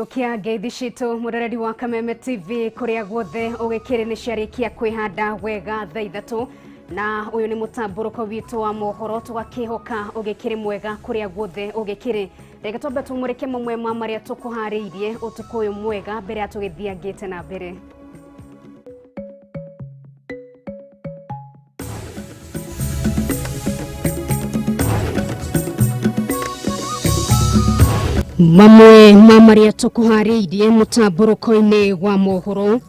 Yokia geithi citu muroreri wa Kameme TV kuria guothe ugikire ni ciarikia kwihanda wega thaa 3 na uyu ni mutamburuko witu wa mohoro tugakihoka ugikire mwega kuria guothe ugikire reka twambe tumurike mamwe ma maria tukuhariirie utuku uyu mwega mbere atugithiangite na mbere. Mamwe ma maria tukuhariirie mutamburuko-ini wa mohoro.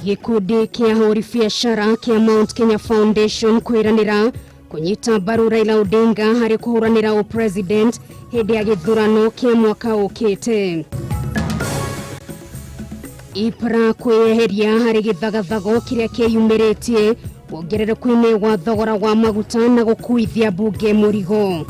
Gikundi kia hori biashara kia Mount Kenya Foundation kwiranira kunyita mbaru Raila Odinga hari kuhuranira o president hindi ya githurano kia mwaka ukite. Ipra kweheria hari githagathago kiria kiyumiritie wongerereku-ini wa thogora wa maguta na gukuithia bunge murigo.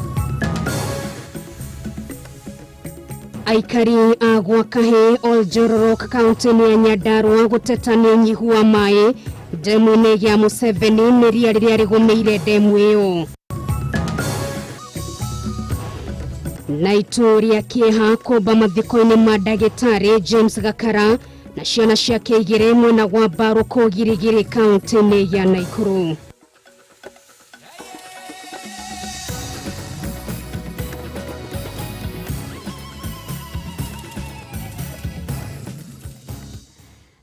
Aikari a Gwakahe Oljororok kaunti-ini ya Nyandarua gutetania nyihu wa mai demu-ini ya Museveni ni ria riria rigumeire demu iyo. Na ituria kieha kumba mathiko-ini ma ndagitari James Gakara na ciana ciake igiri mwena wa Mbaru Kugirigiri kaunti-ini ya Naikuru.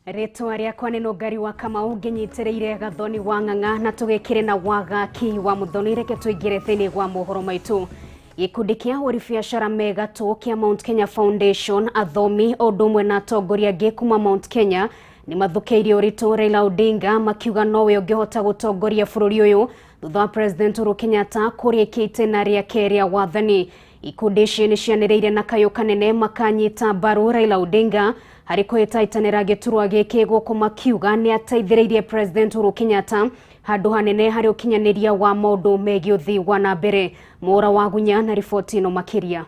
Ritwa riakwa ni Nungari wa Kamau nginyitireire gathoni wa ng'ang'a na tugikire na wagaki wa muthoni reke tuingire thiini wa mohoro maitu. Gikundi kia hori biashara mega tu kia Mount Kenya Foundation athomi odumwe na atongoria angi kuma Mount Kenya ni mathukeirie uritu Raila Odinga makiuga nowe ungihota gutongoria bururi uyu thutha wa President Uhuru Kenyatta kuriikite na riake ria wathani. Ikundi ici ni cianireire na kayo kanene makanyita mbaru Raila Odinga hari kwitaitanira giturwa giki guku makiuga ni ateithireirie President Uhuru Kenyatta handu hanene hari ukinyaniria wa maundu megie uthii wa na mbere. Mura wa Gunya na riboti ino makiria.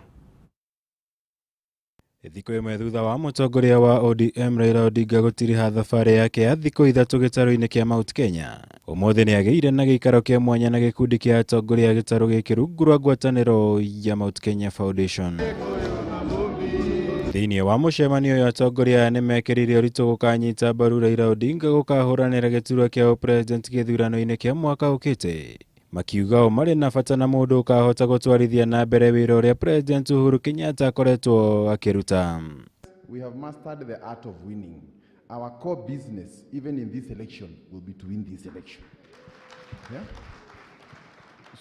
Thiko imwe thutha wa mutongoria wa ODM Raila Odinga gutiriha thabari yake ya thiko 3 gitaro-ini kia Mount Kenya. Umuthi ni ageire na gikaro kia mwanya na gikundi kia atongoria gitaro giki rungu rwa ngwataniro ya Mount Kenya Foundation. Thiini wa mucemanio ya atongoria ni mekirire uritu gukanyita mbaru Raila Odinga gukahuranira giturwa kia president githurano-ini kia mwaka ukite. Makiuga mari na bata na mundu ukahota gutwarithia na mbere wira uria President Uhuru Kenyatta akoretwo akiruta. We have mastered the art of winning. Our core business, even in this election, will be to win this election. Yeah?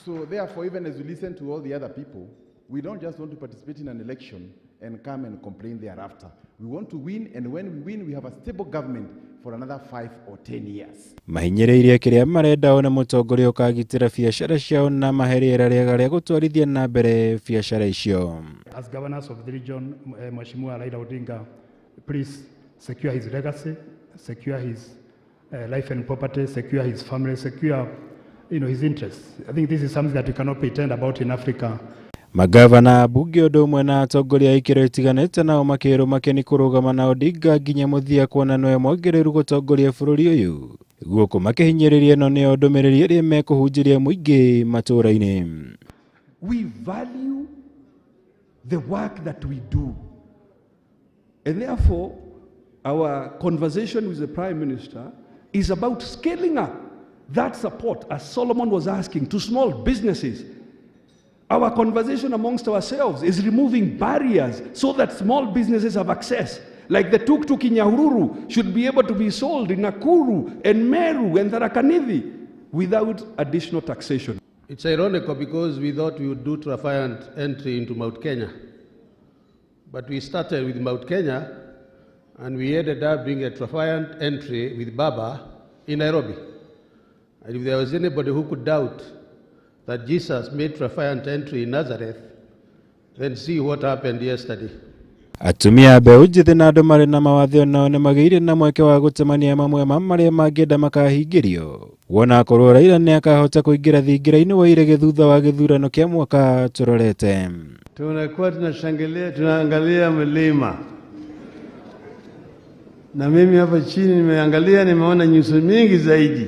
So therefore, even as we listen to all the other people, we don't just want to participate in an election and come and complain thereafter. We want to win, and when we win, we have a stable government for another 5 or 10 years. Mahinyireirie kiria marenda ona mutongoria ukagitira biashara ciao na maheriera riega ria gutwarithia na mbere biashara icio. As governors of the region, Mheshimiwa Raila Odinga, please secure his legacy, secure his life and property, secure his family, secure his interests. I think this is something that we cannot pretend about in Africa. Magavana bunge odumwe na atongoria ikiro itiganite nao makiru makeni kurugama na Odinga nginya muthia kuona noe mwagiriru gutongoria bururi uyu guko makihinyiririe no ni ndumiriri iri mekuhunjiria muingi matura-ini. We value the work that we do, and therefore our conversation with the Prime Minister is about scaling up that support, as Solomon was asking, to small businesses. Our conversation amongst ourselves is removing barriers so that small businesses have access. Like the tuk-tuk in Nyahururu should be able to be sold in Nakuru and Meru and Tharaka-Nithi without additional taxation. It's ironical because we thought we would do triumphant entry into Mount Kenya. But we started with Mount Kenya and we ended up doing a triumphant entry with Baba in Nairobi. And if there was anybody who could doubt that Jesus made triumphant entry in Nazareth, then see what happened yesterday. Atumia mbeũ njĩthĩ na andũ marĩ na mawathe nao nĩ magĩire na mweke wa gũtemania mamwe ma marĩa mangĩenda makahingirio. Wona akorwo Raila nĩ akahota kũingĩra thingira-inĩ wa irege thutha wa gĩthurano kĩa mwaka tũrorete. Tunakuwa tunashangilia, tunaangalia mlima. Na mimi hapa chini nimeangalia, nimeona nyuso mingi zaidi.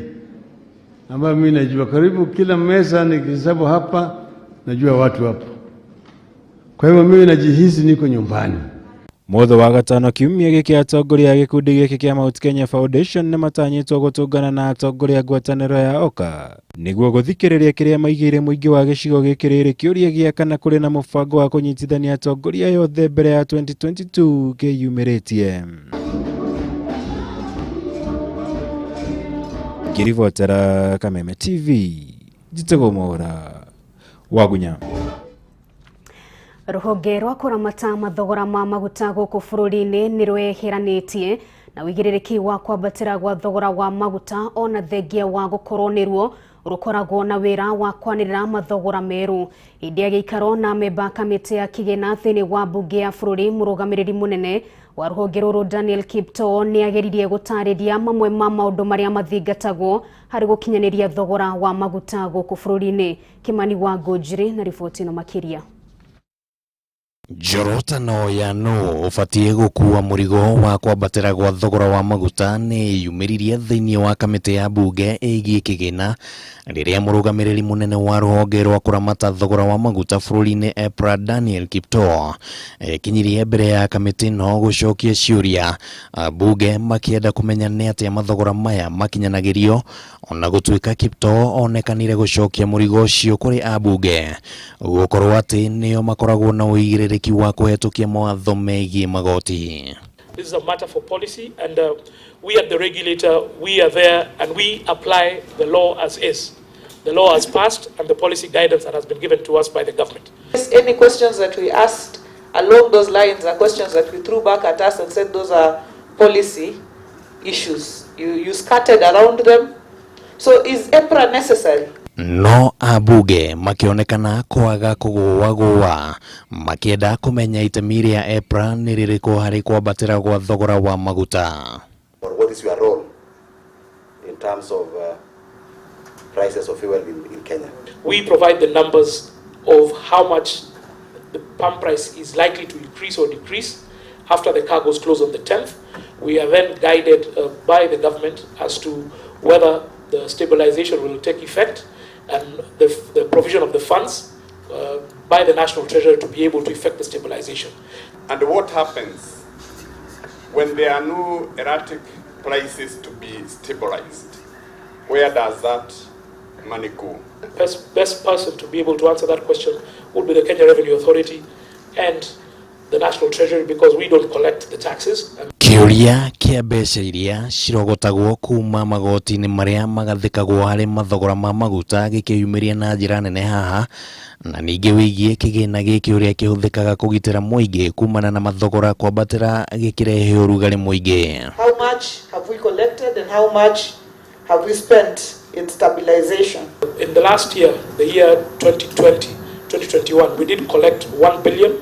ambayo mimi najua karibu kila meza nikihesabu hapa najua watu hapo. Kwa hivyo mimi najihisi niko nyumbani. Motho wa gatano kiumia giki atongoria gikundi giki kia Mount Kenya Foundation ni matanyitwo gutungana na atongoria ngwataniro ya OKA niguo guthikiriria kiria maigire muingi wa gicigo giki riri kiuria gia kana kuri na mubango wa kunyitithania atongoria yothe mbere ya 2022 kiyumiritie. Kirivotera Kameme TV Jitego Mora Wagunya. Ruhonge rwa kuramata mathogora ma maguta guku bururi-ini ni rwehiranitie na wigiririki wa kwambatira gwa thogora wa maguta ona thengia wa gukorwo niruo rukoragwo na wira wa kwanirira mathogora meru. Hindi ya giikaro na memba kamiti ya kigina thiini wa bunge ya bururi murugamiriri munene wa ruhonge ruru Daniel Kipto ni ageririe gutariria mamwe ma maundu maria mathingatagwo hari gukinyaniria thogora wa maguta guku bururi-ini. Kimani wa Ngojiri na riboti no makiria. Njorotano ya no ubatie gukua murigo wa kwambatira gwa thogora wa maguta ni yumiririe thiini wa kamiti ya bunge igie kigina riria murugamiriri munene wa ruhonge rwa kuramata thogora wa maguta bururi-ini EPRA Daniel Kipto kinyirie mbere ya kamiti no gucokia ciuria bunge makienda kumenya ni atia mathogora maya makinyanagirio ona gutuika Kipto onekanire gucokia murigo ucio kuri abunge gukorwo ati nio makoragwo na uigiriri This is a matter for policy, and we at the regulator, we are there and we apply the law as is. The law has passed and the policy guidance that has been given to us by the government. Any questions that we asked along those lines are questions that we threw back at us and said those are policy issues. You scattered around them. So is EPRA necessary? No abunge makionekana kwaga kugwa makienda kumenya itemi ria EPRA ni ririko hari kwambatira gwa thogora wa maguta. What is your role in terms of prices of fuel in Kenya? We provide the numbers of how much the pump price is likely to increase or decrease after the cargoes close on the 10th. We are then guided by the government as to whether the stabilization will take effect and the provision of the funds by the National Treasury to be able to effect the stabilization. And what happens when there are no erratic prices to be stabilized? Where does that money go? Best person to be able to answer that question would be the Kenya Revenue Authority and the National Treasury, because we don't collect the taxes. Kiuria kia mbeca iria cirogotagwo kuma magoti-ini maria magathikagwo hari mathogora ma maguta gikiyumiria na njira nene haha na ningi wigie kigina giki uria kihuthikaga kugitira muingi kumana na mathogora kwambatira gikirehe urugari muingi. How much have we collected and how much have we spent in stabilization? In the last year, the year 2020-2021, we did collect 1 billion.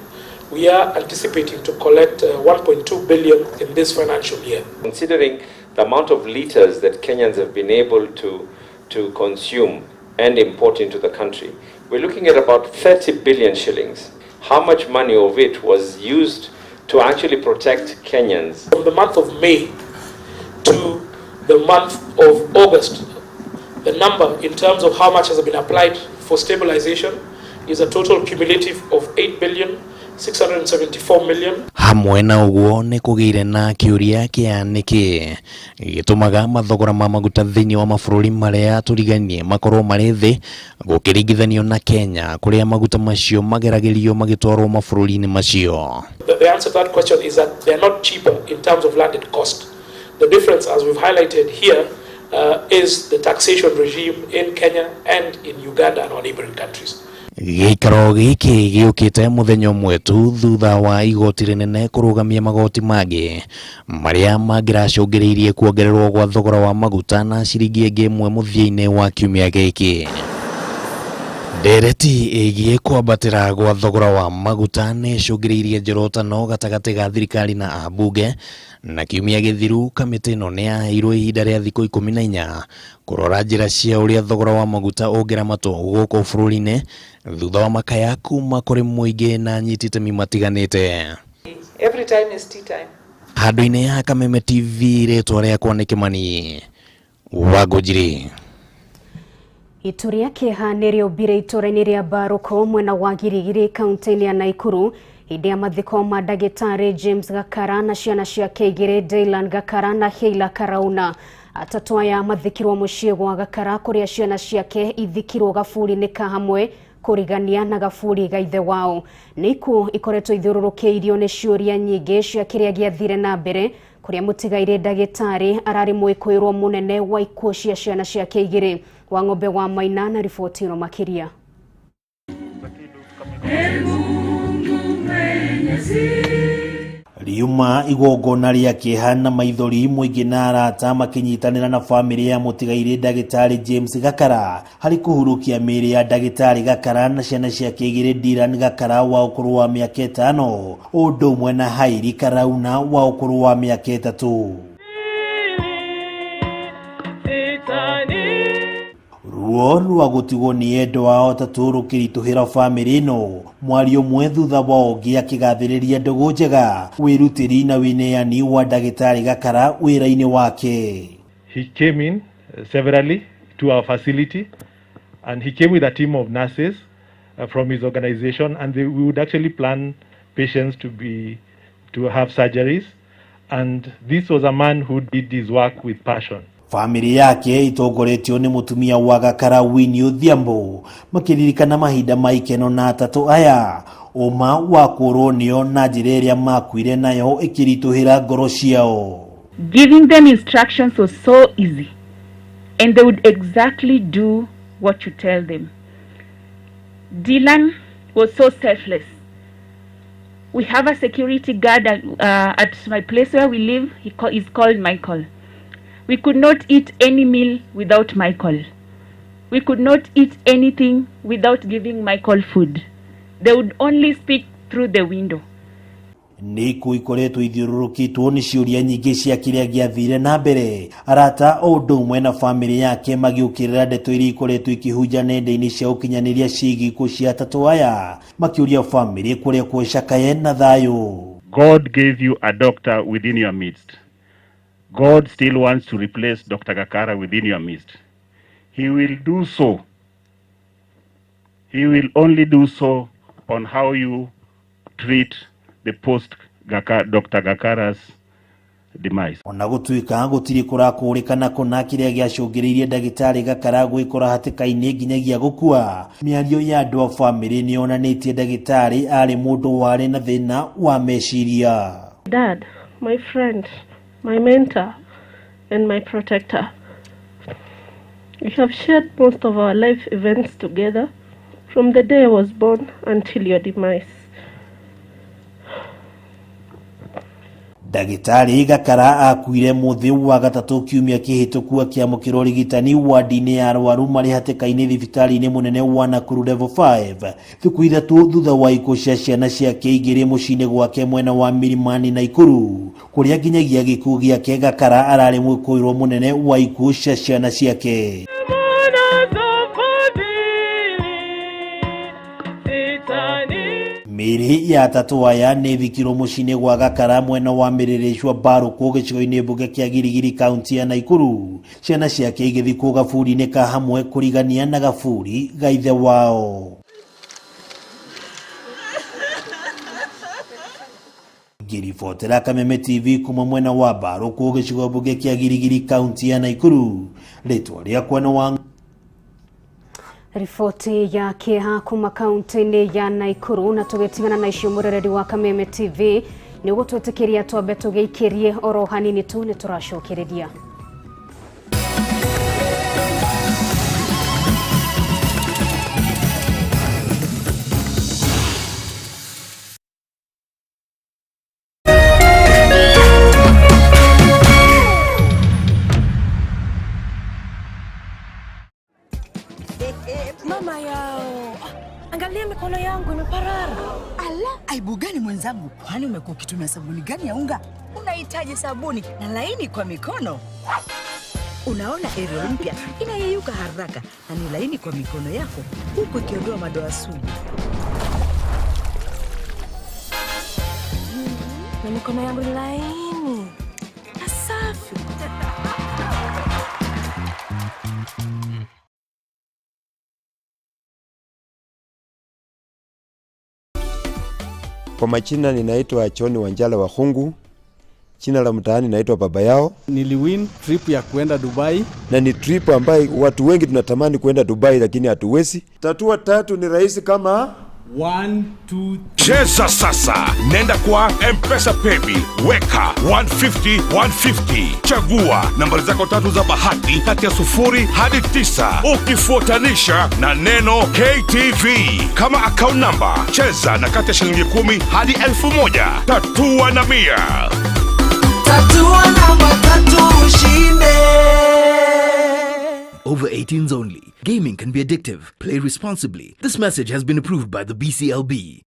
We are anticipating to collect 1.2 billion in this financial year. Considering the amount of liters that Kenyans have been able to consume and import into the country, we're looking at about 30 billion shillings. How much money of it was used to actually protect Kenyans? From the month of May to the month of August, the number in terms of how much has been applied for stabilization is a total cumulative of 8 billion 674 million. Hamwe na uguo ni kugire na kiuria kia niki gitumaga mathogora ma maguta thiini wa mabururi maria turiganie makorwo mari thi gukiringithanio na Kenya kuria maguta macio mageragerio magitwarwo mabururi-ini macio. The answer to that question is that they are not cheaper in terms of landed cost. The difference, as we've highlighted here, is the taxation regime in Kenya and in Uganda and our neighboring countries. Gikaro giki giukite muthenya umwe tu thutha wa igoti rinene kurugamia magoti mangi maria mangiracungiriirie kuongererwo gwa thogora wa maguta na ciringi ingi imwe muthia-ini wa kiumia giki. Ndereti igie kwambatira gwa thogora wa maguta ni icungiriirie njorotano gatagati ga thirikari na abunge na kiumia githiru kamiti ino ni yaheirwo ihinda ria thiku 14 kurora njira cia uria thogora wa maguta ungiramatwo guku bururi-ini thutha wa makaya kuma kuri muingi na nyititemi matiganite. Every time is tea time. Handu-ini ya Kameme TV ritwa riakwa ni Kimani wa Ngojiri. Ituria kieha nĩrĩo mbire itũra-inĩ rĩa Barũko mwena wa Girigiri kaunti-inĩ ya Naikuru hĩndĩ ya mathiko ma ndagĩtarĩ James Gakara na ciana ciake igĩrĩ Dylan Gakara na Heila Karauna. Atatũ aya mathikirwo mũciĩ gwa Gakara kũrĩa ciana ciake ithikirwo gaburi-inĩ ka hamwe kũrigania na gaburi ga ithe wao. Nĩkuo ikoretwo ithiũrũrũkĩirio nĩ ciũria nyingĩ cia kĩrĩa gĩathire na mbere kũrĩa mũtigaire ndagĩtarĩ ararĩ mwĩkũĩrwo mũnene wa ikuũ cia ciana ciake igĩrĩ. Wang'ombe wa Maina na riboti ĩno makĩria. Riuma igongona rĩa kĩeha na maithori mũingĩ na arata makinyitanĩra na famĩlĩ ya mũtigaire ndagĩtarĩ James Gakara harĩ kũhurukia mĩĩrĩ ya ndagĩtarĩ Gakara na ciana ciake igĩrĩ Dylan Gakara wa ũkũrũ wa mĩaka 5 ũndũ ũmwe na Heila Karauna wa ũkũrũ wa mĩaka 3. Ruo rwa gũtigwo nĩ endwa ao atatũ rũkĩritũhĩra famĩlĩ ĩno, mwario ũmwe thutha wa ũngĩ akĩgathĩrĩria ndũgũ njega wĩrutĩri na wĩneani wa ndagĩtarĩ Gakara wĩra-inĩ wake. He came in severally to our facility and he came with a team of nurses from his organization, and we would actually plan patients to have surgeries, and this was a man who did his work with passion. Famĩlĩ yake itongoretio nĩ mũtumia wa Gakara Winnie Odhiambo makĩririkana mahinda ma ikeno na atatũ aya, ũma wa kũrwo nĩo na njĩra ĩrĩa makuire nayo ĩkĩritũhĩra ngoro ciao. Giving them instructions was so easy and they would exactly do what you tell them. Dylan was so selfless. We have a security guard at my place where we live. He's called Michael. We could not eat any meal without Michael. We could not eat anything without giving Michael food. They would only speak through the window. Nĩkuo ikoretwo ithiũrũrũkĩtwo nĩ ciũria nyingĩ cia kĩrĩa gĩathire na mbere, arata o ũndũ ũmwe na famĩlĩ yake magĩũkĩrĩra ndeto iria ikoretwo ikĩhunja nenda-inĩ cia ũkinyanĩria ciĩgiĩ ikuũ cia atatũ aya, makĩũria famĩlĩ kũrĩa kwĩcakaye na thayũ. God gave you a doctor within your midst. God still wants to replace Dr. Gakara within your midst. He will do so. He will only do so on how you treat the post-Dr. Gakara's demise. Ona gũtuĩka gũtirĩ kũrakũrĩkana kũna kĩrĩa gĩacũngĩrĩirie ndagĩtarĩ Gakara gwĩkora hatĩka-inĩ nginyagia gũkua, mĩario ya andũ a famĩlĩ nĩyonanĩtie ndagĩtarĩ arĩ mũndũ warĩ na thĩna wa meciria. Dad, my friend, my mentor and my protector. We have shared most of our life events together from the day I was born until your demise. Ndagĩtarĩ Gakara akuire mũthĩ wa gatatũ kiumia kĩhĩtũku akĩamũkĩra ũrigitani wadi-inĩ ya arwaru marĩ hatĩka-inĩ thibitarĩ-inĩ mũnene wa Nakuru level 5 thikũ ithatũ thutha wa ikuũ cia ciana ciake igĩrĩ mũciĩ-inĩ gwake mwena wa Milimani Naikuru, kũrĩa nginyagia gĩkuũ gĩake Gakara ararĩ mwĩkũĩrwo mũnene wa ikuũ cia ciana ciake. Mĩĩrĩ ya atatũ aya nĩthikirwo mũciĩ-inĩ gwa Gakara mwena wa Mĩrĩrĩcwa Barũko gĩcigo-inĩ mbunge kĩa Girigiri kaunti ya Naikuru, ciana ciake igĩthikwo gaburi-inĩ ka hamwe kũrigania na gaburi ga ithe wao. Ngĩribotera Kameme TV kuma mwena wa Barũko gĩcigo mbunge kĩa Girigiri kaunti ya Naikuru, rĩtwa rĩakwa nĩ wa Riboti ya kĩeha kuma kaunti-inĩ ya Naikuru, na tũgĩtigana na icio mũrereri wa Kameme TV nĩguo twĩtĩkĩria twambe tũgĩikĩrie oro hanini tu nĩ tũracokereria. Mama yao, angalia mikono yangu imeparara. Ala, aibu gani mwenzangu? Kwani umekuwa ukitumia sabuni gani ya unga? Unahitaji sabuni na laini kwa mikono. Unaona Ariel mpya inayeyuka haraka na ni laini kwa mikono yako, huku ikiondoa madoa sugu. Na mikono yangu ni laini na safi. Kwa majina ninaitwa Choni Wanjala wa Hungu. Jina la mtaani naitwa baba yao. Niliwin trip ya kuenda Dubai. Na ni trip ambayo watu wengi tunatamani kuenda Dubai lakini hatuwezi. Tatua tatu ni rahisi kama 1, 2, 3. Cheza sasa. Nenda kwa M-Pesa Paybill. Weka 150 150. Chagua nambari zako tatu za bahati kati ya 0 hadi 9. Ukifuatanisha na neno KTV kama account number. Cheza na kati ya shilingi 10 hadi 1000. Tatua na 100. Tatua namba tatu ushinde. Over 18s only. Gaming can be addictive. Play responsibly. This message has been approved by the BCLB.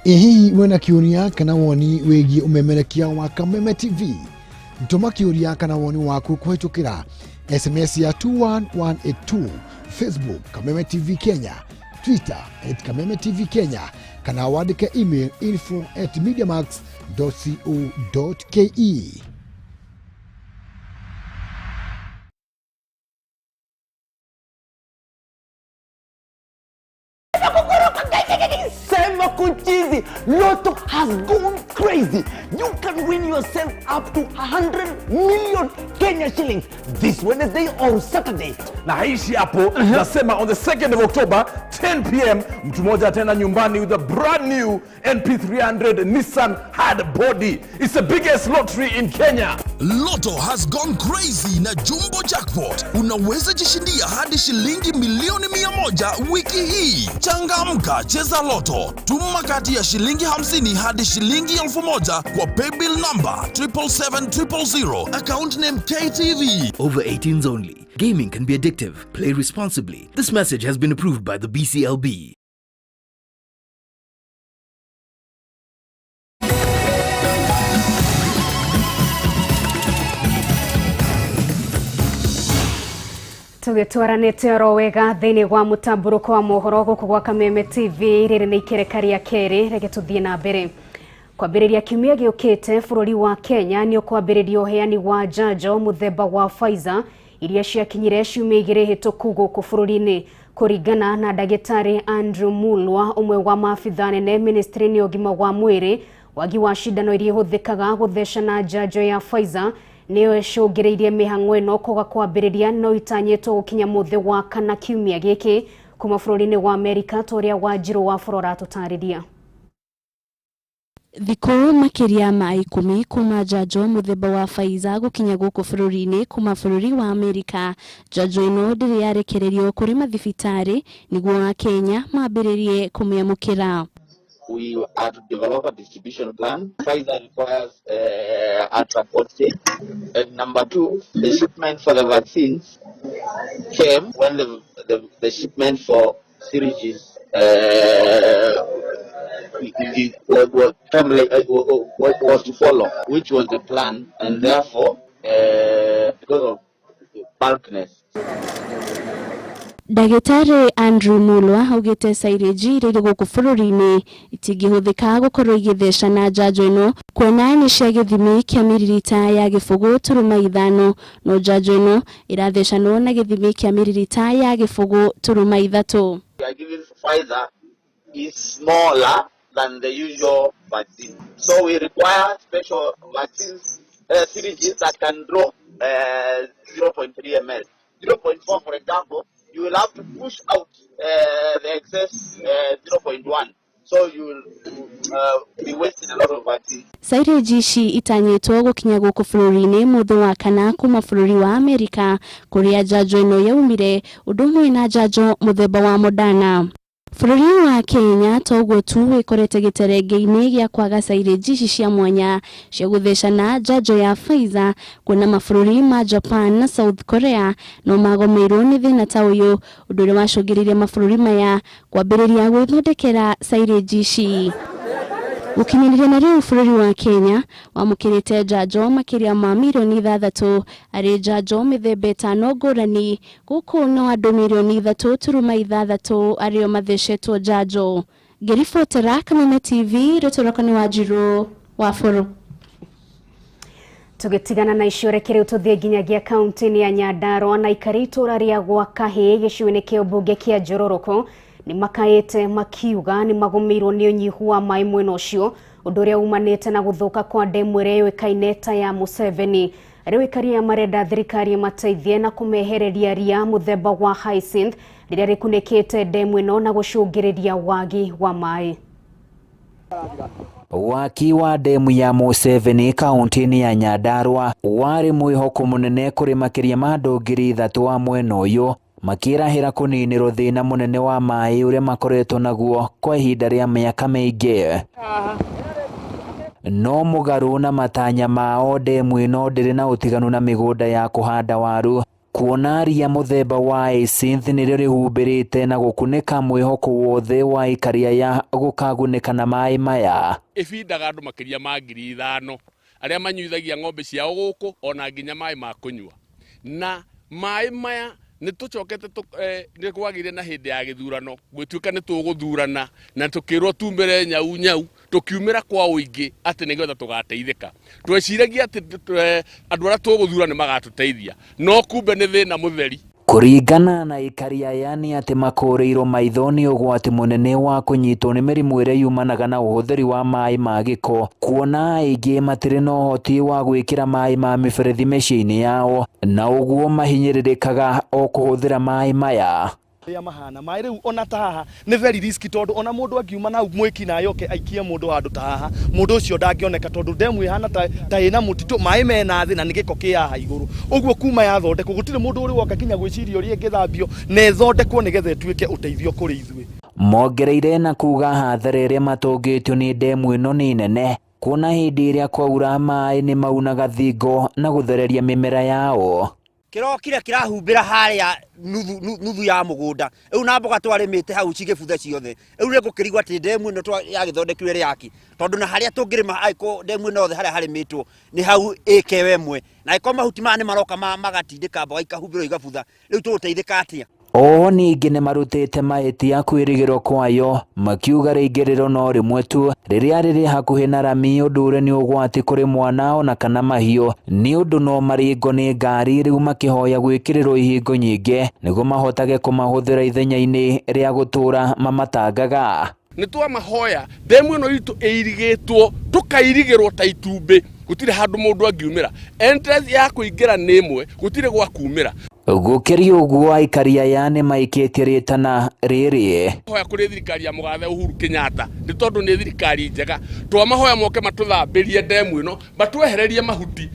Ehi wena kiuria kana woni wegi umemerekia wa Kameme TV. Ntoma kiuria kana woni waku kuhitukira SMS ya 21182, Facebook Kameme TV Kenya, Twitter @Kameme TV Kenya, kana wandike email info@mediamax.co.ke. Lotto has gone crazy. You can win yourself up to 100 million Kenya shillings this Wednesday or Saturday. Na haishi hapo, nasema on the 2nd of October, 10 p.m, mtu mmoja tena nyumbani with a brand new NP300 Nissan hard body. It's the biggest lottery in Kenya. Lotto has gone crazy na Jumbo Jackpot. Unaweza jishindia hadi shilingi milioni 100 wiki hii. Changamka, cheza Lotto. Tuma kati ya shilingi 50 hadi shilingi 1000 kwa paybill number 77700. Account name KTV. Over 18s only. Gaming can be addictive. Play responsibly. This message has been approved by the BCLB. Tugitwaranite oro wega thiini wa mutamburuko wa mohoro guku gwa Kameme TV riri ni ikerekari keri rege tuthie na mbere. Kwambiriria kiumia giukite bururi wa Kenya ni ukwambiriria uheani wa njanjo muthemba wa Pfizer iria ciakinyire ciumia igiri hituku guku bururi-ini kuringana na ndagitari Andrew Mulwa umwe wa maabitha nene ministry-ini ya ugima wa mwiri wagi wa cindano iria ihuthikaga guthecana njanjo ya Pfizer niyo icungireirie mihang'o ino kuga kwambiriria no itanyitwo gukinya muthi wa kana kiumia giki kuma bururi-ini wa Amerika toria wa Njiro wa Flora tutariria. Thikũ makiria ma 10 kuma njanjo muthemba wa Pfizer gukinya guku bururi-ini kuma bururi wa Amerika. Njanjo ino ndiri yarekererio kuri mathibitari niguo a Kenya mambiririe kumiamukira. We have to develop a distribution plan. Pfizer requires a transport state. And number 2, the shipment for the vaccines came when the shipment for syringes was to follow, which was the plan, and therefore, because of bulkness. Ndagitari Andrew Mulwa augite syringe riri guku bururi-ini itingihuthika gukorwo igithecana njanjo ino kuona ni cia githimi kia miririta ya gibugu turuma 5 no njanjo ino irathecanwo na githimi kia miririta ya gibugu turuma 3. Pfizer is smaller than the usual vaccine, so we require special vaccines syringes that can draw 0.3 ml, 0.4 for example. You will have to push out the excess 0.1, so you will be wasting a lot of vaccine. Syringe ici itanyitwo gukinya guku bururi-ini muthi wa kana kuma bururi wa Amerika kuria njanjo ino yaumire undu umwe na njanjo muthemba wa Moderna. Bururi wa Kenya toguo tu wikorete giterenge-ini gia kwaga syringe ici cia mwanya cia guthecana njanjo ya Pfizer kuna mabururi ma Japan na South Korea no magomeirwo ni thina ta uyu undu uri wacungiririe mabururi maya kwambiriria gwithondekera syringe ici. Gukinyiriria na riu bururi wa Kenya wamukirite njanjo makiria ma milioni 3 ari njanjo mithemba 5 ngurani guku no andu milioni 3.6 ario mathecetwo njanjo. Ngiribotera Kameme TV rutorokani wa Njiro wa Foro. Tugitigana na icio rekere tuthie nginyagia kaunti ya Nyandarua na ikari itura ria gwa Kahi giciwini kia mbunge kia Njororoko ni makaite makiuga ni magumirwo ni unyihu wa mai mwena ucio undu uria umanite na guthuka kwa ndemu iria yoikaine ta ya Museveni. Riu ikari marenda thirikari mateithie na kumehereria ria muthemba wa Hyacinth riria rikunikite ndemu ino na gucungiriria wagi wa mai. Waki wa ndemu ya Museveni kaunti ya Nyandarua wari mwihoko munene kuri makiria ma andu 3,000 wa mwena uyu makirahira kuninirwo thina munene wa mai uria makoretwo naguo kwa ihinda ria miaka miingi. No mugaru na matanya mao ndemu ino ndiri na utiganu na migunda ya kuhanda waru kuona ria muthemba wa Hyacinth nirio rihumbirite na gukunika mwihoko wothe wa ikaria ya gukagunika na mai maya. Ifindaga andu makiria ma 5,000 aria manyuithagia ng'ombe ciao guku ona nginya mai ma kunywa na mai maya ni tucokete ni kwagire na hindi ya githurano gwituika ni tuguthurana na tukirwo tumire nyau tukiumira kwa uingi ati nigetha tugateithika tweciragia ati andu aria tuguthura ni magatuteithia no kumbe ni thina mutheri. Kuringana na ikaria yani ati makoreirwo maitho ni ugwati munene wa kunyitwo ni mirimu iria yumanaga na uhuthiri wa mai ma giko kuona aingi matire na uhoti wa gwikira mai ma miberethi miciini yao na uguo mahinyiririkaga o kuhuthira mai maya. Ya mahana mai riu ona taha ni very risky tondu ona mundu angiuma na mwiki na yoke aikie mundu handu taha mundu ucio ndangioneka tondu ndemu ihana ta ina mutitu mai mena thi na nigiko kia iguru uguo kuma ya thondeko gutire mundu uri woka kinya gwiciria uri ngithambio ne thondekwo nigetha etuike uteithio kuri ithwe. Mongereire na kuga hathara iria matungitio ni ndemu ino ni nene kuona hindi iria kwaura mai ni maunaga thingo na guthereria mimera yao. Kirokire kirahumbira haria nuthu ya mugunda riu na mboga twarimite hau cigibuthe ciothe riu ni gukirigwa ati ndemu ino ya githondekirwe ri yaki tondu na haria tungirima aiko ndemu ino othe haria harimitwo ni hau ikewe mwe na iko mahuti ma ni maroka magatindika mboga ikahumbirwo igabutha riu tuguteithika atia. O ningi ni marutite mahĩtia kwĩrĩgĩrwo kwayo makiuga rĩingĩrĩro no rĩmwe tu rĩrĩa rĩrĩ hakuhĩ na rami ũndũ ũrĩa nĩ ũgwati kũrĩ mwana ona kana mahiũ nĩ ũndũ no marĩngwo nĩ ngari rĩu makĩhoya gwĩkĩrĩrwo ihingo nyingĩ nĩguo mahotage kũmahũthĩra ithenya-inĩ rĩa gũtũra mamatangaga. Nĩ twamahoya ndemu ĩno itũ ĩirigĩtwo tũkairigĩrwo ta itumbĩ gutire handu mundu angiumira entrance ya kuingira ni imwe gutire gwa kumira. Gukiria uguo aikaria yani maikitie ritana riri hoya kuri thirikari ya mugathe Uhuru Kenyatta ni tondu ni thirikari njega twamahoya moke matuthambirie ndemu ino batwehererie mahuti.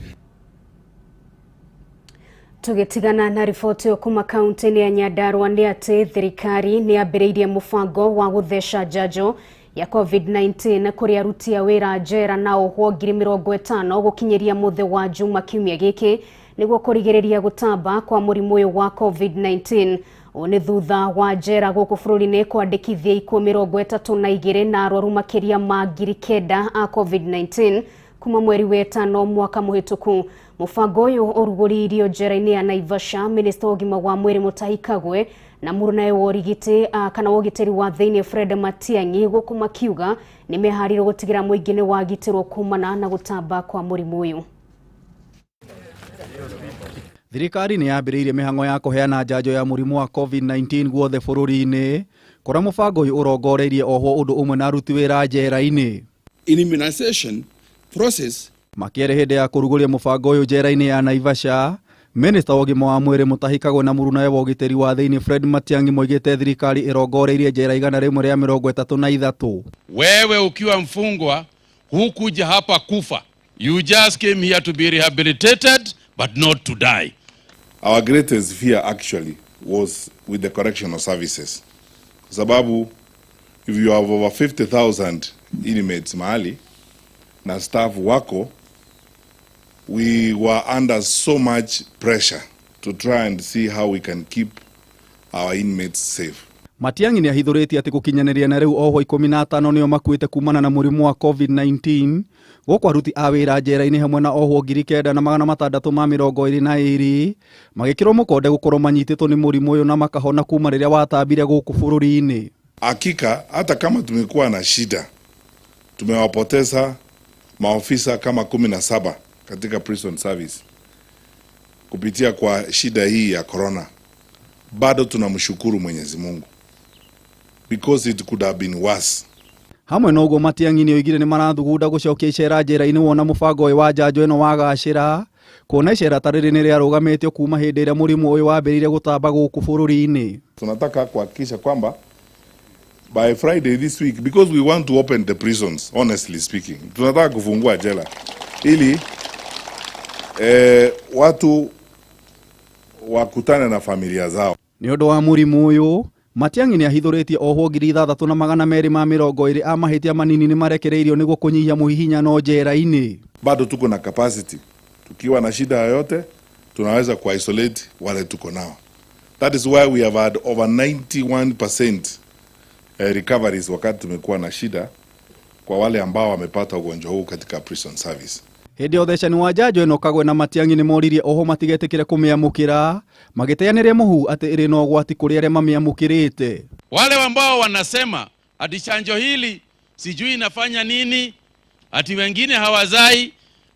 Tugitigana na riboti kuma kaunti ya Nyandarua ni ati thirikari ni ambiriirie mubango wa guthesha njanjo ya COVID-19 kuri aruti a wira njera na ohwo 50,000 gukinyeria muthe wa juma kiumia giki niguo kurigiriria gutamba kwa murimu uyu wa COVID-19 one thutha wa njera guku bururi-ini kwandikithia 32 na arwaru makiria ma 9,000 a COVID-19 kuma mweri wa 5 mwaka muhituku. Mubango uyu uruguriirio njera-ini ya Naivasha. Minister wa ugima wa mwiri Mutahi Kagwe na murunae wa urigiti kana ugitiri wa thiini Fred Matiang'i guku makiuga ni meharirwo gutigira muingi ni wagitirwo kumana na gutamba kwa murimu uyu. Thirikari ni yambiriirie mihango ya kuheana njanjo ya murimu wa COVID-19 guothe bururi-ini kura mubango uyu urongoreirie ohwo undu umwe na aruti wira njera-ini. Immunization process makiere hindi ya kuruguria mubango uyu njera-ini ya Naivasha. Minister wa ugima wa mwiri Mutahi Kagwe na murunae wa ugitiri wa thiini Fred Matiang'i moigite thirikari irongoreirie njera 133. Wewe ukiwa mfungwa hukuja hapa kufa, you just came here to be rehabilitated but not to die. Our greatest fear actually was with the correctional services. Sababu if you have over 50,000 inmates mahali na staff wako, we were under so much pressure to try and see how we can keep our inmates safe. Matiang'i ni ahithuritie ati gukinyaniria na riu ohwo 15 nio makuite kumana na murimu wa COVID-19 guku aruti a wira njera-ini hamwe na ohwo 9,622 magikirwo mukonde gukorwo manyititwo ni murimu uyu na makahona kuma riria watambire guku bururi-ini. Hakika hata kama tumekuwa na shida, tumewapoteza maofisa kama 17 katika prison service kupitia kwa shida hii ya corona, bado tunamshukuru Mwenyezi Mungu, because it could have been worse. Hamwe no uguo Matiang'i ni oigire ni marathugunda gucokia icera njera-ini wona mubango uyu wa njanjo ino wagacira, kuona icera ta riri ni riarugamitio kuma hindi iria murimu uyu wambirire gutamba guku bururi-ini. Tunataka kuhakikisha kwamba by Friday this week, because we want to open the prisons, honestly speaking, tunataka kufungua jela ili watu wakutane na familia zao. Ni undu wa murimu uyu Matiang'i ni ahithuritie ohwo 6,220 a mahitia manini ni marekereirio niguo kunyihia muhihinyano njera-ini. Bado tuko na capacity, tukiwa na shida yoyote tunaweza ku-isolate wale tuko nao. That is why we have had over 91% recoveries wakati tumekuwa na shida kwa wale ambao wamepata ugonjwa huu katika prison service. Hindi othecani wa njanjo ino Kagwe na Matiang'i ni moririe oho matigetikire kumiamukira, magiteaniria muhu ati iri no gwati kuri aria mamiamukirite. Wale ambao wanasema ati chanjo hili sijui inafanya nini, ati wengine hawazai,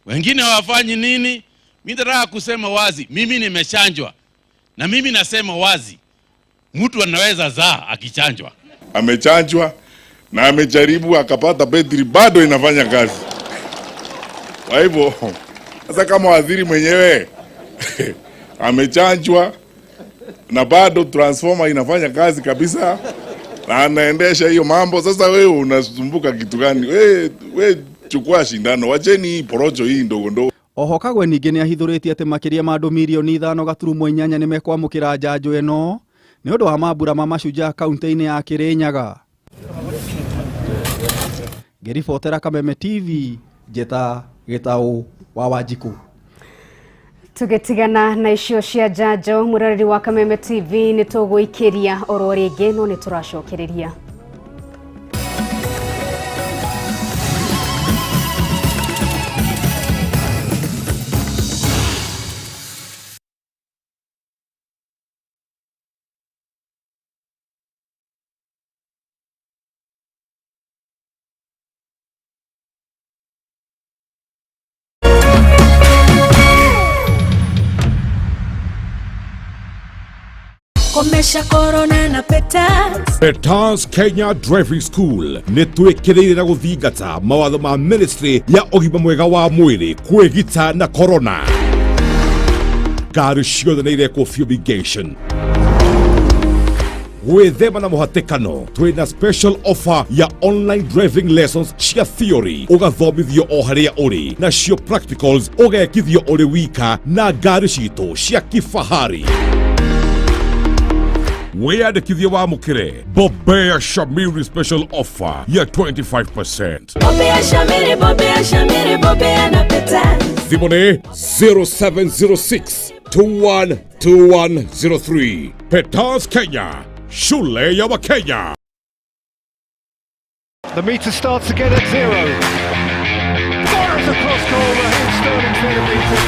wengine hawafanyi nini, mimi nataka kusema wazi, mimi nimechanjwa na mimi nasema wazi, mtu anaweza zaa akichanjwa. Amechanjwa na amejaribu akapata betri, bado inafanya kazi. Kwa hivyo sasa kama waziri mwenyewe amechanjwa na bado transformer inafanya kazi kabisa na anaendesha hiyo mambo, sasa wewe unasumbuka kitu gani? Wewe chukua shindano, wacheni hii porojo hii ndogo ndogo. Oho Kagwe ningi ni ahithuritie ati makiria ma andu milioni 5.8 ni mekwamukira njanjo ino ni undu wa mambura ma macunja kaunti-ini ya Kirinyaga. Ngiribotera Kameme TV, Njeta Gitau wa Wanjiku. Tugetigana na icio cia njanjo, murariri wa Kameme TV ni tuguikiria oro ringi no ni turacokereria. Komesha corona na Peters. Peters Kenya Driving School nĩ twĩkĩrĩire na gũthingata mawatho ma ministry ya ũgima mwega wa mwĩrĩ kwĩgita na corona. Ngari ciothe nĩ irekwo fumigation. Gwĩthema na mũhatĩkano, twĩna special offer ya online driving lessons cia theory ũgathomithio o harĩa ũrĩ, na cio practicals ũgekithio ũrĩ wika na ngari citũ cia kifahari. Wiyandĩkithie wamũkĩre Bobea Shamiri special offer ya 25%. Bobea Shamiri, Bobea Shamiri, Bobea na Peters. Thimũ nĩ 0706212103. Peters Kenya, shule ya Wakenya. The meter starts again at 0. Fires across goal, Raheem Sterling's there to beat it.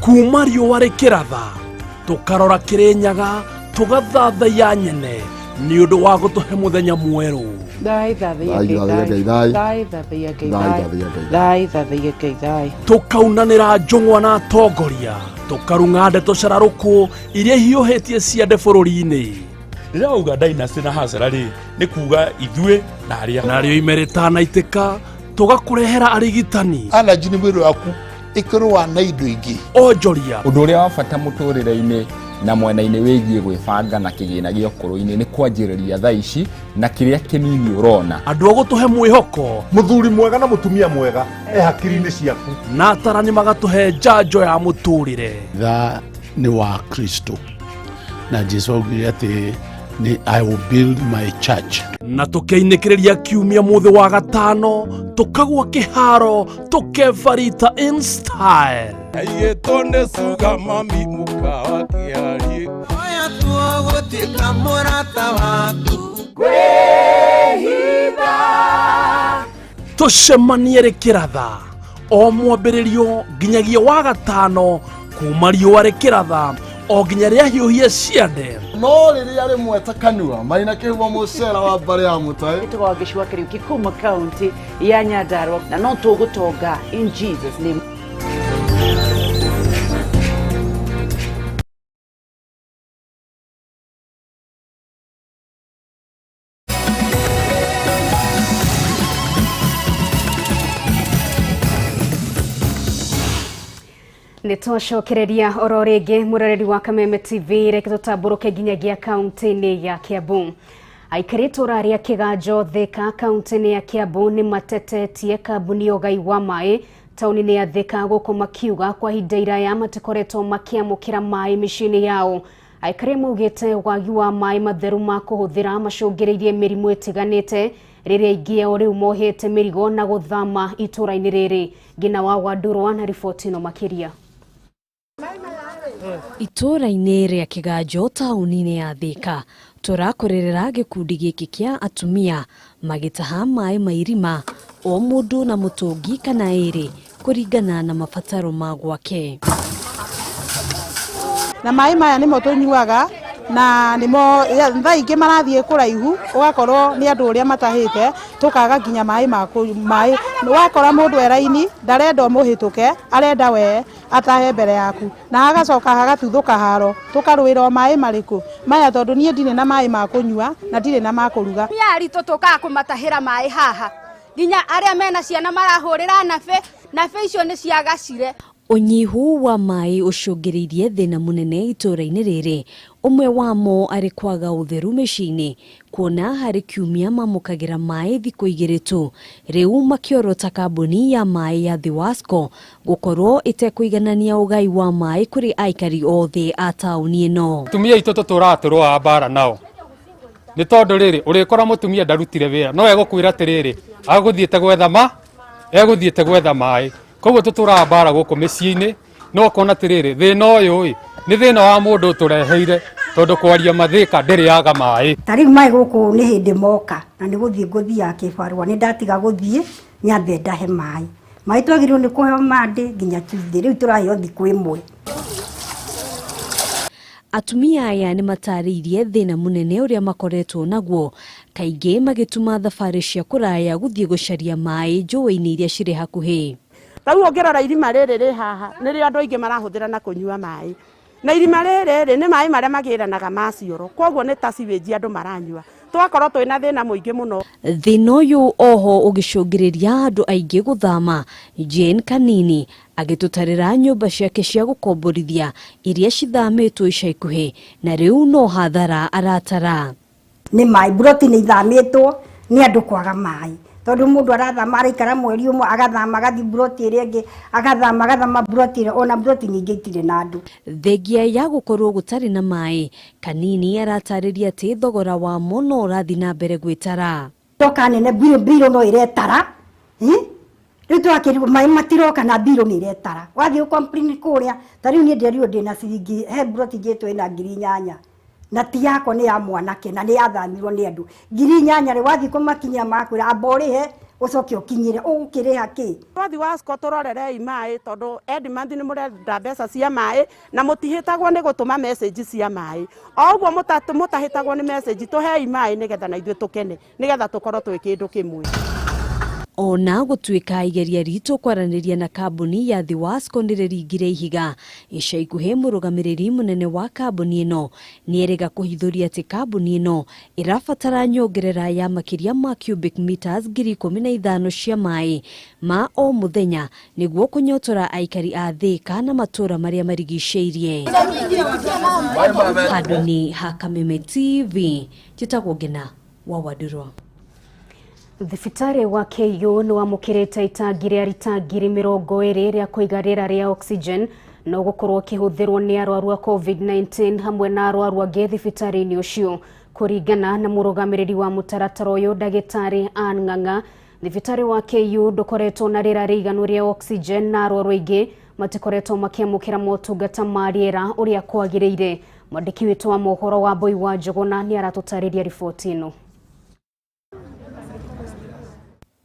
Kuma riũa rĩkĩratha tũkarora Kirinyaga tũgathathaiya nyene nĩ ũndũ wa gũtũhe mũthenya mwerũ. Tũkaunanĩra njũng'wa na atongoria, tũkarung'a ndeto cararũkũ iria hiũhĩtie ciande bũrũri-inĩ. Rĩrĩa wauga dynasty na hasara rĩ, nĩ kuga ithuĩ na arĩa. Narĩo ime rĩtanaitĩka tũgakũrehera arigitani. Allergy nĩ mwĩrĩ waku ikirwa na indo ingi onjoria. Ũndũ ũrĩa wa bata mũtũrĩre-inĩ na mwena-inĩ wĩgiĩ gwĩbanga na kĩgĩna gĩa ũkũrũ-inĩ nĩ kwanjĩrĩria thaa ici na kĩrĩa kĩnini ũrona. Andũ a gũtũhe mwĩhoko, mũthuri mwega na mũtumia mwega hakiri-inĩ ciaku, na atarani magatũhe njanjo ya mũtũrĩre. Tha nĩ wa Kristo na Jesũ augire atĩ I will build my church. Na tũkeinĩkĩrĩria kiumia mũthĩ wa gatano tũkagwa kĩharo tũkebarita in style. Aiyĩtũnĩ suga mami mũkawa kĩarie oya tuogũtĩka mũrata waku. tucemanie rikiratha o mwambĩrĩrio nginyagia wa gatano kuma riũa rikiratha o nginya rĩa hiũhia ciande no rĩrĩa rĩmwe ta kanua marĩ na kĩhumo mũcera wa mbarĩ ya mũtaĩ nĩtũgaga gĩcua kĩrĩu kuma kaunti ya Nyandarua na no tũgũtonga in Jesus name. Nitwacokereria oro ringi muroreri wa Kameme TV reke tutamburuke nginyagia kaunti-ini ya Kiambu. Aikari turaria Kiganjo Thika kaunti-ini ya Kiambu ni matetetie kambuni ugai wa mai tauni-ini ya Thika guku makiuga kwa hinda iraya matikoretwo makiamukira mai micini yao. Aikari maugite wagi wa mai matheru ma kuhuthira macungiririe mirimu itiganite riria ingi ao riu mohete mirigo na guthama itura-ini riri. Ngina wa Wadurwa na riboti no makiria. Itura-inĩ rĩa Kiganjo taũni-inĩ ya Thika tũrakorerera gĩkundi gĩkĩ kĩa atumia magĩtaha maĩ ma irima o mũndũ na mũtũngi kana ĩrĩ kũringana na mabataro ma gwake. Na maĩ maya nĩmo tũnyuaga na nĩmo thaa ingĩ marathiĩ kũraihu ũgakorwo nĩ andũ ũrĩa matahĩte tũkaga nginya maĩ wakora mũndũ eraini ndarenda mũhĩtũke arenda we atahe mbere yaku na agacoka hagatuthũka haro tũkarũĩra maĩ marĩkũ maya tondũ niĩ ndirĩ na maĩ ma kũnyua na ndirĩ na ma kũruga. Aritũ tũkaga kũmatahĩra maĩ haha nginya arĩa mena ciana marahũrĩra nabe icio nĩ ciagacire. Unyihu wa maĩ ũcũngĩrĩirie thĩna mũnene itũra-inĩ rĩrĩ, ũmwe wamo arĩ kwaga ũtheru mĩciĩ-inĩ kuona harĩ kiumia mamũkagĩra maĩ thikũ igĩrĩ tu. Rĩu makĩorota kambuni ya maĩ ya Thiwasco gũkorwo ĩtekũiganania ũgai wa maĩ kũrĩ aikari othe a taũni ĩno. Atumia aitũ tũratũrũa mbara nao nĩ tondũ rĩrĩ ũrĩkora mũtumia ndarutire wĩra no egũkwĩra atĩrĩrĩ egũthiĩte gwetha maĩ koguo tũtũraga mbara gũkũ mĩciĩ-inĩ no kona atĩrĩrĩ thĩna ũyũ nĩ thĩna wa mũndũ tũreheire tondũ kwaria mathĩka ndĩrĩaga maĩ. Tarĩu maĩ gũkũ nĩ hĩndĩ moka na nĩ gũthiĩ ngũthiaga kĩbarũa nĩ ndatiga gũthiĩ nyambe ndahe maĩ twagĩrĩirwo nĩ kũheo Monday nginya Tuesday rĩu tũraheo thikũ ĩmwe. Atumia aya nĩ matarĩirie thĩna mũnene ũrĩa makoretwo naguo kaingĩ magĩtuma thabarĩ cia kũraya gũthiĩ gũcaria maĩ njũĩ-inĩ iria cirĩ hakuhĩ. Rĩu ũngĩrora irima rĩrĩ rĩ haha nĩrĩo andũ aingĩ marahũthĩra na kũnyua maĩ na irima rĩrĩ nĩ maĩ marĩa magĩranaga ma cioro koguo nĩ ta sewage andũ maranyua twakorwo twĩna thĩna mũingĩ mũno. Thĩna ũyũ oho ũgĩcũngĩrĩria andũ aingĩ gũthama. Jane Kanini agĩtũtarĩra nyũmba ciake cia gũkomborithia iria cithamĩtwo ica ikuhĩ na rĩu no hathara aratara. Nĩ maĩ buroti nĩ ithamĩtwo nĩ andũ kwaga maĩ tondũ mũndũ arathama araikara mweri ũmwe agathama agathi buroti ĩrĩa ĩngĩ agathama buroti ona buroti nyingĩ itirĩ na andũ. Thengia ya gũkorwo gũtarĩ na maĩ Kanini aratarĩria atĩ thogora wa mo no ũrathi na mbere gwĩtara. Toka nene biro no iretara rĩu twakĩrwo maĩ matiroka na biro nĩ iretara wathiĩ ũkomplain kũrĩa tarĩu niĩ ndĩrĩo ndĩna ciringi he buroti ngĩtwo ĩna 8,000 na ti yakwa nĩ ya mwanake na nĩ yathamirwo nĩ andũ 8,000 rĩ wathiĩ kũmakinyia makwĩra amborĩhe ucoke ukinyire ũgũkĩrĩha kĩ. Thiwasco tũrorerei maĩ tondũ end-month nĩ mũrenda mbeca cia maĩ na mũtihĩtagwo nĩ gũtũma message cia maĩ o ũguo mũtahĩtagwo nĩ message tũhei maĩ nĩgetha na ithuĩ tũkene nĩgetha tũkorwo twĩ kĩndũ kĩmwe. Ona gũtuĩka igeria ritũ kwaranĩria na kambuni ya Thiwasco nĩrĩringire ihiga ica ikuhĩ mũrũgamĩrĩri mũnene wa kambuni ĩno nĩerĩga kũhithũria atĩ kambuni ĩno ĩrabatara nyongerera ya makĩria ma cubic meters 15,000 cia maĩ ma o mũthenya nĩguo kũnyotora aikari a Thika na matũra marĩa marigicĩirie. Handũ-inĩ ha Kameme TV njĩtagwo Ngina wa Wadurwa. Thibitarĩ wa KU nĩ wamũkĩrĩte itangi rĩa rita 20,000 rĩa kũiga rĩera rĩa oxygen no gũkorwo kĩhũthĩrwo nĩ arwaru a COVID-19 hamwe na arwaru angĩ thibitarĩ-inĩ ũcio. Kũringana na mũrũgamĩrĩri wa mũtaratara ũyũ ndagĩtarĩ Ann Ng'ang'a, thibitarĩ wa KU ndũkoretwo na rĩera rĩiganu rĩa oxygen na arwaru aingĩ matikoretwo makĩamũkĩra motungata ma rĩera ũrĩa kwagĩrĩire. Mwandĩki witũ wa mohoro wa Boi wa Njũgũna nĩ aratũtarĩria riboti ĩno.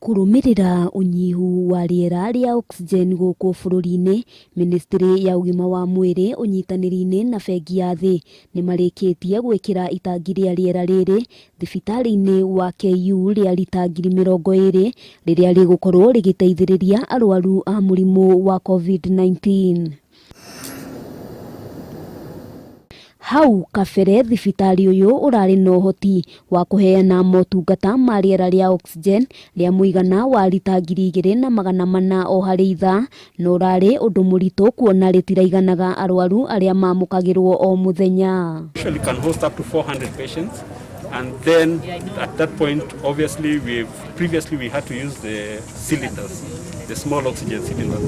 Kurumirira unyihu wa riera ria oxygen guku bururi-ini, Ministry ya ugima wa mwiri unyitaniri-ini na bengi ya thi ni marikitie gwikira itangi ria riera riri thibitari-ini wa KU ria litangiri 20 riria rigukorwo rigiteithiriria arwaru a murimu wa COVID-19. Hau kabere thibitari uyu urari na uhoti wa kuheana motungata ma riera ria oxygen ria muigana wa lita 2,400 o hari ithaa, no urari undu muritu kuona ritiraiganaga arwaru aria mamukagirwo o muthenya. Usually can host up to 400 patients, and then at that point obviously previously we had to use the cylinders, the small oxygen cylinders,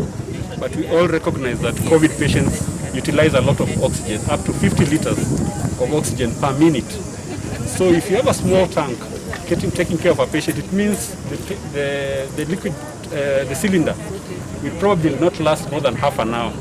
but we all recognize that COVID patients utilize a lot of oxygen, up to 50 liters of oxygen per minute. So if you have a small tank taking care of a patient, it means the liquid, the cylinder will probably not last more than half an hour.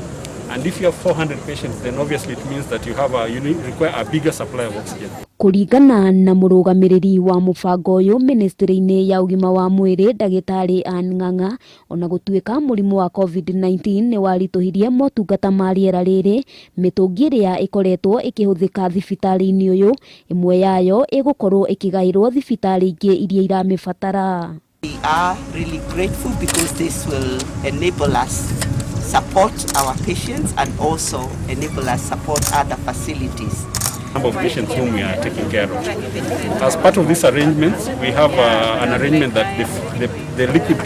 And if you have 400 patients, then obviously it means that you require a bigger supply of oxygen. Kuringana na murugamiriri wa mubango uyu ministry-ini ya ugima wa mwiri Dagitari Ng'ang'a, ona gutuika murimu wa COVID-19 ni warituhirie motungata ma riera riri, mitungi ria ikoretwo ikihuthika thibitari-ini uyu, imwe yayo igukorwo ikigairwo thibitari ingi iria iramibatara. We are really grateful because this will enable us support our patients and also enable us support other facilities. Number of patients whom we are taking care of. As part of these arrangements, we have an arrangement that the liquid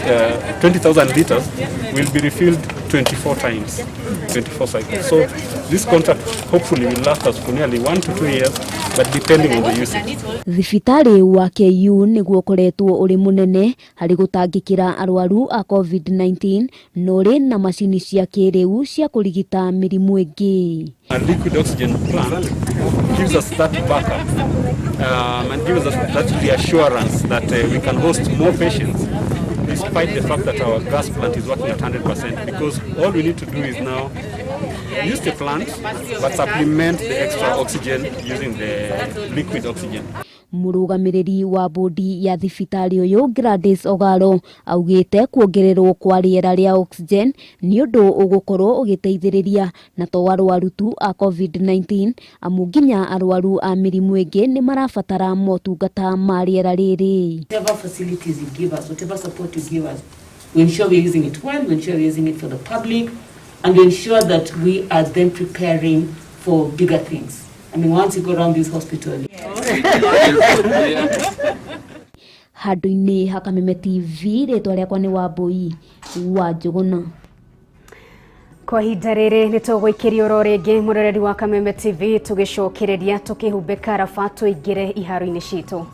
20,000 liters will be refilled 24 times, 24 cycles. So this contract hopefully will last us for nearly 1 to 2 years, but depending on the usage. Thibitari wa KU niguo koretwo uri munene hari gutangikira arwaru a COVID-19 nori na macini cia kiriu cia kurigita mirimu ingi. A liquid oxygen plant gives us that backup and gives us that reassurance that we can host more patients despite the fact that our gas plant is working at 100%, because all we need to do is now use the plant but supplement the extra oxygen using the liquid oxygen. Murugamiriri wa bodi ya thibitari uyu Gladys Ogaro augite kuongererwo kwa riera ria oxygen ni undu ugukorwo ugiteithiriria na to arwaru tu a COVID-19 amu nginya arwaru a mirimu ingi ni marabatara motungata ma riera riri. Whatever facilities you give us, whatever support you give us, we ensure we're using it well, we ensure we're using it for the public, and we ensure that we are then preparing for bigger things. I mean, once you go around this hospital. Handu-ini ha Kameme TV, ritwa riakwa ni Wambui wa Njuguna. Kwa ihinda riri ni tugwikiria oro ringi muroreri wa Kameme TV tugicokereria tukihumbika raba tuingire iharo-ini citu.